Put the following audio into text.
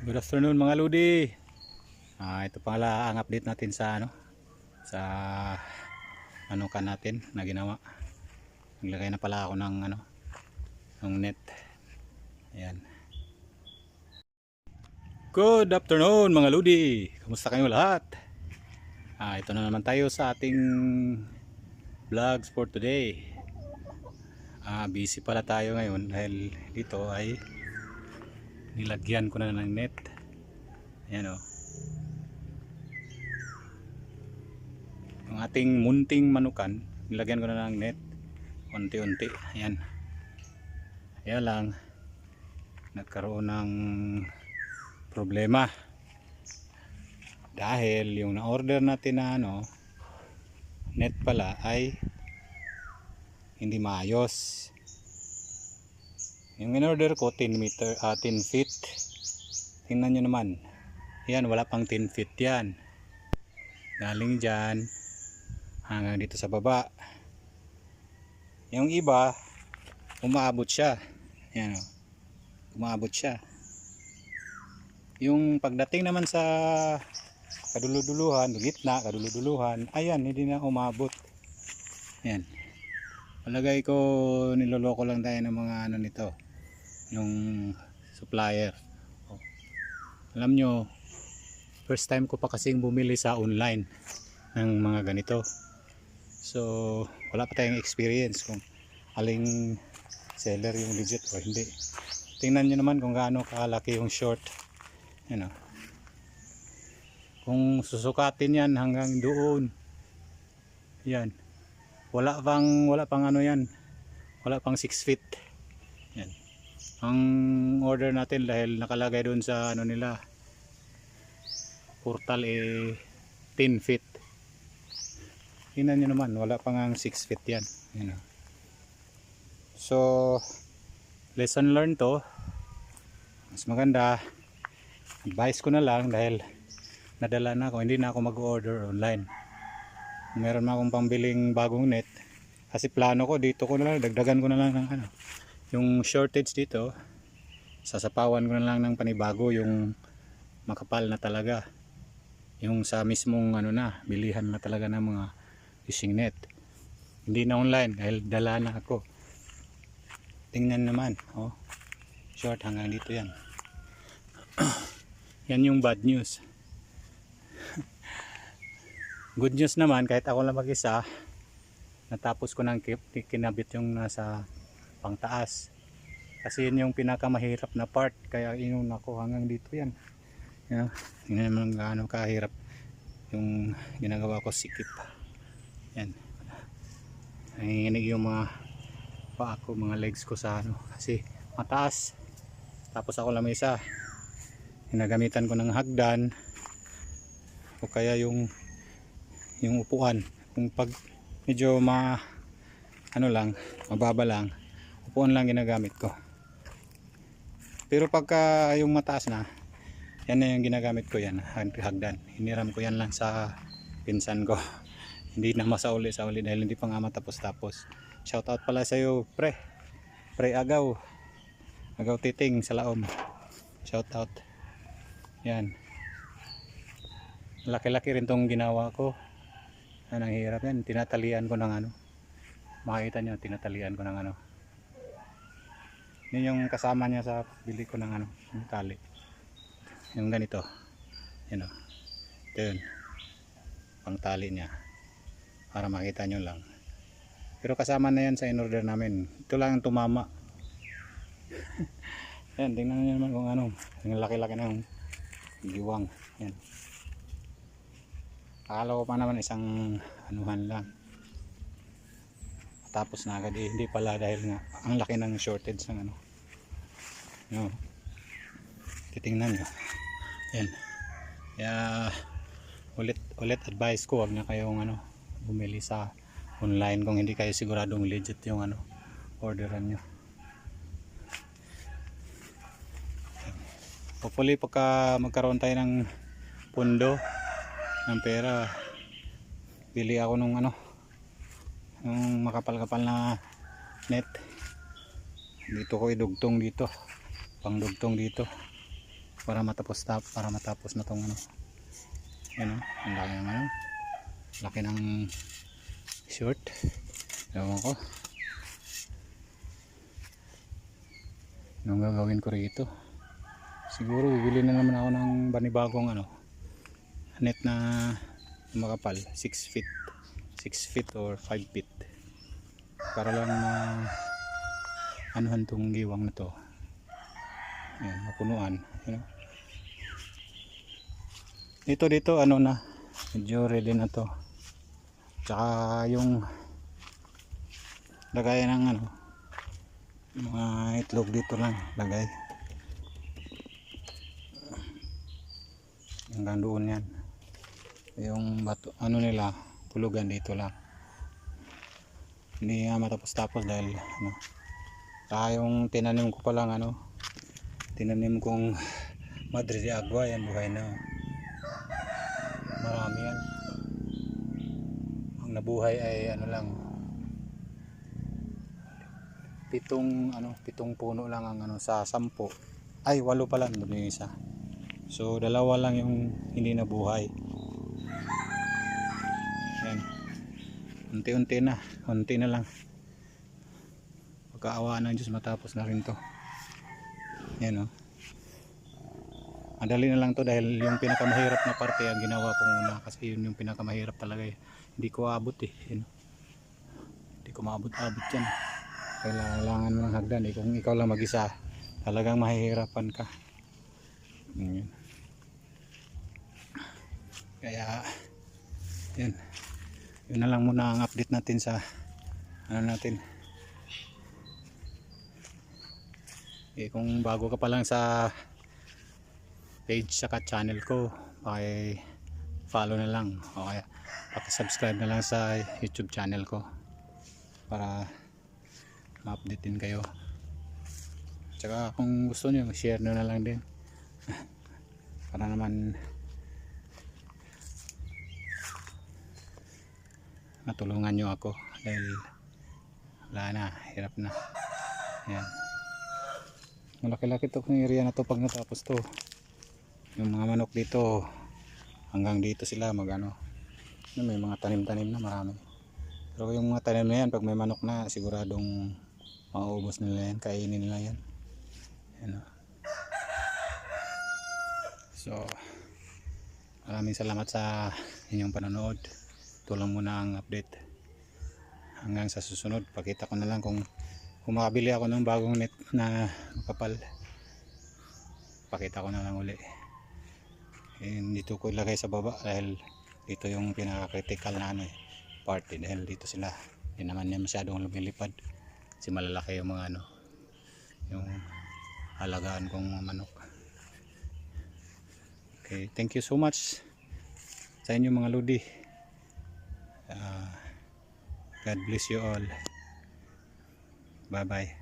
Good afternoon mga Ludi. Ito pala ang update natin sa sa manukan natin na ginawa. Naglagay na pala ako ng net. Ayan. Good afternoon mga Ludi. Kamusta kayo lahat? Ito na naman tayo sa ating vlogs for today. Busy pala tayo ngayon dahil dito ay nilagyan ko na ng net. Ayan o. Yung ating munting manukan, nilagyan ko na ng net. Unti-unti. Ayan. Kaya lang, nagkaroon ng problema. Dahil yung na-order natin na net pala ay hindi maayos. Yung in-order ko 10 feet. Tingnan nyo naman. Yan, wala pang 10 feet yan. Galing dyan hanggang dito sa baba. Yung iba, umaabot siya. Yan o. Umaabot siya. Yung pagdating naman sa kaduluduluhan, gitna, kaduluduluhan, ayan, hindi na umabot. Yan. Palagay ko niloloko lang tayo ng mga nito. Yung supplier. Alam nyo, first time ko pa kasing bumili sa online ng mga ganito. So, wala pa tayong experience kung aling seller yung legit o hindi. Tingnan nyo naman kung gaano kalaki yung short. Yan o. Kung susukatin yan hanggang doon. Yan. Wala pang yan. Wala pang 6 feet. Yan. Ang order natin dahil nakalagay doon sa nila portal 10 feet. Tingnan nyo naman, wala pang 6 feet yan. Yan o. So, lesson learned to. Mas maganda, advice ko na lang dahil nadala na ako, hindi na ako mag-order online. Meron na akong pambiling bagong net kasi plano ko dito ko na lang, dagdagan ko na lang ng yung shortage dito, sasapawan ko na lang ng panibago yung makapal na talaga, yung sa mismong bilihan na talaga ng mga fishing net, hindi na online dahil dala na ako. Tingnan naman, short hanggang dito yan. Yan yung bad news. Good news naman, kahit ako lang mag-isa, natapos ko nang kinabit yung nasa pangtaas. Kasi yun yung pinakamahirap na part, kaya inun ako hanggang dito yan. Tingnan naman gaano kahirap yung ginagawa ko, sikip. Yan. Nanginginig yung mga paa ko, mga legs ko sa kasi mataas. Tapos ako lang isa. Ginagamitan ko ng hagdan o kaya yung upuan. Kung pag medyo mababa lang, upuan lang ginagamit ko. Pero pagka yung mataas na, yan na yung ginagamit ko, yan, hagdan. Hiniram ko yan lang sa pinsan ko. Hindi na masauli dahil hindi pa nga matapos-tapos. Shout out pala sa iyo, pre Agaw Titing sa Laom. Shout out. Yan. Laki-laki rin tong ginawa ko. Ang hirap yan. Tinatalian ko ng makikita nyo, tinatalian ko ng yun yung kasama niya sa bili ko ng yung tali. Yung ganito. Yan o. Ito yun. Pang tali niya. Para makita nyo lang. Pero kasama na yan sa in-order namin. Ito lang ang tumama. Yan, tingnan nyo naman kung yung laki-laki ng giwang. Yan. Akala ko pa naman isang anuhan lang. Tapos na agad, hindi pala dahil nga ang laki ng shortage ng titingnan nyo. Yan. Kaya ulit advice ko, wag na kayong bumili sa online kung hindi kayo siguradong legit yung orderan nyo. Hopefully pagka magkaroon tayo ng pundo ng pera, bili ako nung yung makapal-kapal na net. Dito ko idugtong dito, pang dugtong dito. para matapos na tong ano. Yan o, ang laki ng ano, laki ng short. Ewan ko anong gagawin ko rito. Siguro bibili na naman ako ng banibagong ano, net na makapal, 6 feet 6 feet or 5 feet para lang anuhan tong giwang na to. Ayan, mapunuan, you know? Dito ano na, medyo ready na to. Tsaka yung lagay ng ano, mga itlog dito lang lagay hanggang doon yan. Yung bato, ano nila, tulugan dito lang, hindi nga matapos dahil ano, saka yung tinanim ko palang ano, tinanim kong Madre de Agua, yan buhay na, marami yan. Ang nabuhay ay ano lang, pitong puno lang ang ano sa 10, ay 8 pala doon yung isa. So 2 lang yung hindi nabuhay. Yan, unti na lang, pagkaawaan ng Diyos matapos na rin to. Yan o, madali na lang to dahil yung pinakamahirap na parte ang ginawa ko muna, kasi yun yung pinakamahirap talaga eh. Hindi ko abot eh, hindi ko maabot yan. Kailangan mo ng hagdan eh. Kung ikaw lang mag-isa, talagang mahihirapan ka. Yun. Kaya yun na lang muna ang update natin sa ano natin. Kung bago ka pa lang sa page saka channel ko, follow na lang o kaya subscribe na lang sa YouTube channel ko para ma-update din kayo. Tsaka kung gusto nyo, share nyo na lang din para naman matulungan nyo ako dahil wala na, hirap na. Yan, malaki-laki to kung area na to pag natapos to. Yung mga manok dito hanggang dito sila magano, may mga tanim-tanim na marami. Pero yung mga tanim na yan, pag may manok na, siguradong mauubos nila yan, kainin nila yan. Yan o. So maraming salamat sa inyong panonood. Ito lang muna ang update. Hanggang sa susunod, pakita ko na lang kung makabili ako ng bagong net na makapal, pakita ko na lang uli. Dito ko ilagay sa baba dahil dito yung pinaka-critical na ano eh, party, dahil dito sila, hindi naman yan masyadong lumilipad kasi malalaki yung mga ano, yung halagaan kong mga manok. Okay, thank you so much sa inyo mga lodi. God bless you all. Bye bye.